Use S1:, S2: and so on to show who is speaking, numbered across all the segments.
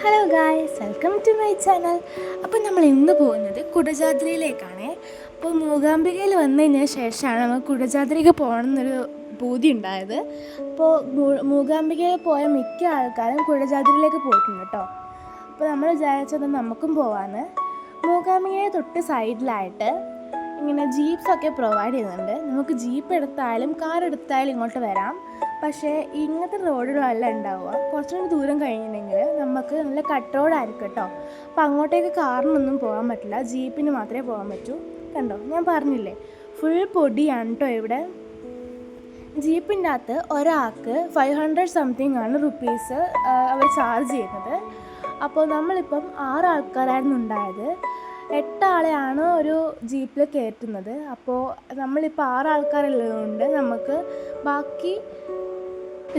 S1: Hello guys, welcome to my channel. അപ്പോൾ നമ്മൾ ഇന്ന് പോകുന്നത് കുടജാദ്രിയിലേക്കാണ്. അപ്പോൾ മൂകാംബികയിൽ വന്നു കഴിഞ്ഞ ശേഷമാണ് നമുക്ക് കുടജാദ്രിക്ക് പോകണമെന്നൊരു പൂതി ഉണ്ടായത്. അപ്പോൾ മൂകാംബികയിൽ പോയ മിക്ക ആൾക്കാരും കുടജാദ്രിയിലേക്ക് പോയിട്ടുണ്ട് കേട്ടോ. അപ്പോൾ നമ്മൾ വിചാരിച്ചത് നമുക്കും പോകാമെന്ന്. മൂകാംബികയെ തൊട്ട് സൈഡിലായിട്ട് ഇങ്ങനെ ജീപ്സൊക്കെ പ്രൊവൈഡ് ചെയ്യുന്നുണ്ട്. നമുക്ക് ജീപ്പ് എടുത്താലും കാർ എടുത്താലും ഇങ്ങോട്ട് വരാം. പക്ഷേ ഇങ്ങനത്തെ റോഡുകളല്ല ഉണ്ടാവുക. കുറച്ചുകൂടി ദൂരം കഴിഞ്ഞിട്ടുണ്ടെങ്കിൽ നമുക്ക് നല്ല കട്ട് റോഡായിരിക്കും കേട്ടോ. അപ്പോൾ അങ്ങോട്ടേക്ക് കാറിനൊന്നും പോകാൻ പറ്റില്ല, ജീപ്പിന് മാത്രമേ പോകാൻ പറ്റൂ. കണ്ടോ, ഞാൻ പറഞ്ഞില്ലേ, ഫുൾ പൊടിയാണ് കേട്ടോ ഇവിടെ. ജീപ്പിൻ്റെ അകത്ത് ഒരാൾക്ക് 500 സംതിങ് ആണ് റുപ്പീസ് അവർ ചാർജ് ചെയ്യുന്നത്. അപ്പോൾ നമ്മളിപ്പം 6 ആൾക്കാരായിരുന്നു ഉണ്ടായത്. 8 ആളെയാണ് ഒരു ജീപ്പിൽ കയറ്റുന്നത്. അപ്പോൾ നമ്മളിപ്പോൾ 6 ആൾക്കാരുള്ളതുകൊണ്ട് നമുക്ക് ബാക്കി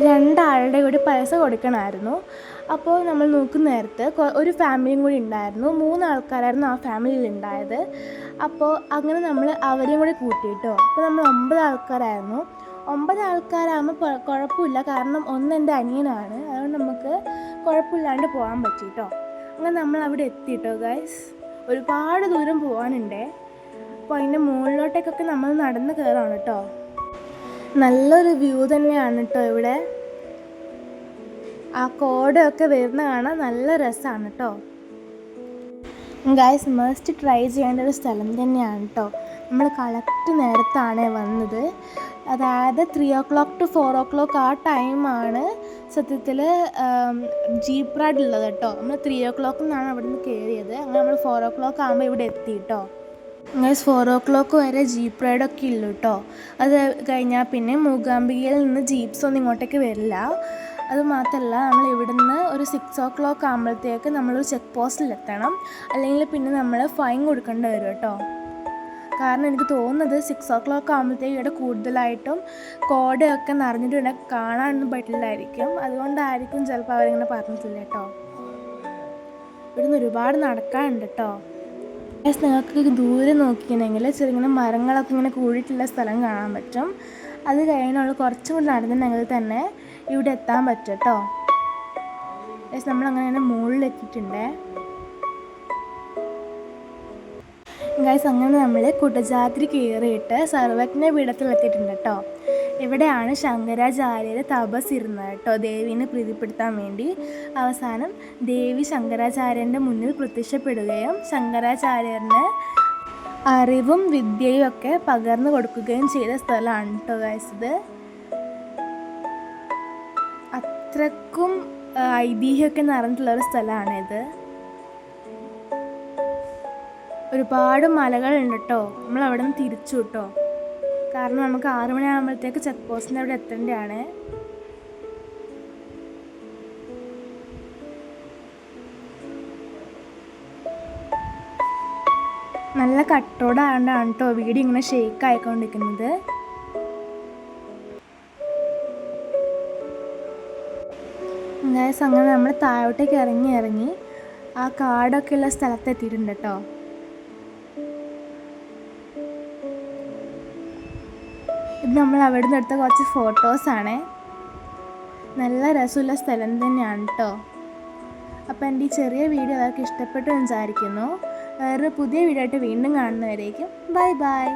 S1: 2 ആളുടെ കൂടി പൈസ കൊടുക്കണമായിരുന്നു. അപ്പോൾ നമ്മൾ നോക്കുന്ന നേരത്ത് ഒരു ഫാമിലിയും കൂടി ഉണ്ടായിരുന്നു. 3 ആൾക്കാരായിരുന്നു ആ ഫാമിലിയിൽ ഉണ്ടായത്. അപ്പോൾ അങ്ങനെ നമ്മൾ അവരെയും കൂടി കൂട്ടിയിട്ടോ. അപ്പോൾ നമ്മൾ 9 ആൾക്കാരായിരുന്നു. 9 ആൾക്കാരാകുമ്പോൾ കുഴപ്പമില്ല, കാരണം ഒന്ന് എൻ്റെ അനിയനാണ്. അതുകൊണ്ട് നമുക്ക് കുഴപ്പമില്ലാണ്ട് പോകാൻ പറ്റിയിട്ടോ. അങ്ങനെ നമ്മൾ അവിടെ എത്തിയിട്ടോ ഗൈസ്. ഒരുപാട് ദൂരം പോകാനുണ്ടേ. അപ്പോൾ അതിൻ്റെ മുകളിലോട്ടേക്കൊക്കെ നമ്മൾ നടന്ന് കയറാണ് കേട്ടോ. നല്ലൊരു വ്യൂ തന്നെയാണ് കേട്ടോ ഇവിടെ. ആ കോടയൊക്കെ വരുന്ന കാണാൻ നല്ല രസമാണ് കേട്ടോ. ഗൈസ്, മസ്റ്റ് ട്രൈ ചെയ്യേണ്ട ഒരു സ്ഥലം തന്നെയാണ് കേട്ടോ. നമ്മൾ കറക്റ്റ് നേരത്താണ് വന്നത്. അതായത് 3 o'clock to 4 o'clock ആ ടൈമാണ് സത്യത്തിൽ ജീപ്പ് റൈഡ് ഉള്ളത് കേട്ടോ. നമ്മൾ 3 o'clock നിന്നാണ് അവിടെ നിന്ന് കയറിയത്. അങ്ങനെ നമ്മൾ 4 o'clock ആകുമ്പോൾ ഇവിടെ എത്തി കേട്ടോ. അങ്ങനെ 4 o'clock വരെ ജീപ്പ് റൈഡൊക്കെ ഇല്ല കേട്ടോ. അത് കഴിഞ്ഞാൽ പിന്നെ മൂകാംബികയിൽ നിന്ന് ജീപ്സ് ഒന്നും ഇങ്ങോട്ടേക്ക് വരില്ല. അത് മാത്രമല്ല, നമ്മൾ ഇവിടുന്ന് ഒരു 6 o'clock ആകുമ്പോഴത്തേക്ക് നമ്മളൊരു ചെക്ക് പോസ്റ്റിലെത്തണം. അല്ലെങ്കിൽ പിന്നെ നമ്മൾ ഫൈൻ കൊടുക്കേണ്ടി വരും കേട്ടോ. കാരണം എനിക്ക് തോന്നുന്നത് 6 o'clock ആകുമ്പോഴത്തേക്ക് ഇവിടെ കൂടുതലായിട്ടും കോടയൊക്കെ നിറഞ്ഞിട്ട് ഇവിടെ കാണാനൊന്നും പറ്റില്ലായിരിക്കും. അതുകൊണ്ടായിരിക്കും ചിലപ്പോൾ അവരിങ്ങനെ പറഞ്ഞിട്ടില്ല കേട്ടോ. ഇവിടുന്ന് ഒരുപാട് നടക്കാനുണ്ട് കേട്ടോ. നിങ്ങൾക്ക് ദൂരെ നോക്കിയിട്ടുണ്ടെങ്കിൽ ചെറുങ്ങനെ മരങ്ങളൊക്കെ ഇങ്ങനെ കൂടിയിട്ടുള്ള സ്ഥലം കാണാൻ പറ്റും. അത് കഴിഞ്ഞുള്ള കുറച്ചും കൂടി നടന്നിട്ടുണ്ടെങ്കിൽ തന്നെ ഇവിടെ എത്താൻ പറ്റും കേട്ടോ. നമ്മളങ്ങനെ മുകളിലെത്തിയിട്ടുണ്ടേ ഗൈസ്. അങ്ങനെ നമ്മൾ കുടജാദ്രി കയറിയിട്ട് സർവജ്ഞ പീഠത്തിലെത്തിയിട്ടുണ്ട് കേട്ടോ. ഇവിടെയാണ് ശങ്കരാചാര്യർ തപസ് ഇരുന്നത് കേട്ടോ, ദേവീനെ പ്രീതിപ്പെടുത്താൻ വേണ്ടി. അവസാനം ദേവി ശങ്കരാചാര്യൻ്റെ മുന്നിൽ പ്രത്യക്ഷപ്പെടുകയും ശങ്കരാചാര്യന് അറിവും വിദ്യയും ഒക്കെ പകർന്നു കൊടുക്കുകയും ചെയ്ത സ്ഥലമാണ് കേട്ടോ ഗൈസ് ഇത്. അത്രക്കും ഐതിഹ്യമൊക്കെ നിറഞ്ഞിട്ടുള്ളൊരു സ്ഥലമാണിത്. ഒരുപാട് മലകളുണ്ട് കേട്ടോ. നമ്മൾ അവിടെ നിന്ന് തിരിച്ചു കേട്ടോ, കാരണം നമുക്ക് 6 മണിയാകുമ്പോഴത്തേക്ക് ചെക്ക് പോസ്റ്റിൻ്റെ അവിടെ എത്തേണ്ടതാണ്. നല്ല കട്ടോടാണ്ടാണ് കേട്ടോ വീഡിയോ ഇങ്ങനെ ഷേക്ക് ആയിക്കൊണ്ടിരിക്കുന്നത്. അങ്ങനെ നമ്മൾ താഴോട്ടേക്ക് ഇറങ്ങി ആ കാടൊക്കെ ഉള്ള സ്ഥലത്തെത്തിയിട്ടുണ്ട് കേട്ടോ. ഇത് നമ്മൾ അവിടെ നിന്ന് എടുത്ത കുറച്ച് ഫോട്ടോസാണ്. നല്ല രസമുള്ള സ്ഥലം തന്നെയാണ് കേട്ടോ. അപ്പോൾ എൻ്റെ ഈ ചെറിയ വീഡിയോ എല്ലാവർക്കും ഇഷ്ടപ്പെട്ടു എന്ന് വിചാരിക്കുന്നു. വേറൊരു പുതിയ വീഡിയോ ആയിട്ട് വീണ്ടും കാണുന്നവരേക്കും ബൈ ബൈ.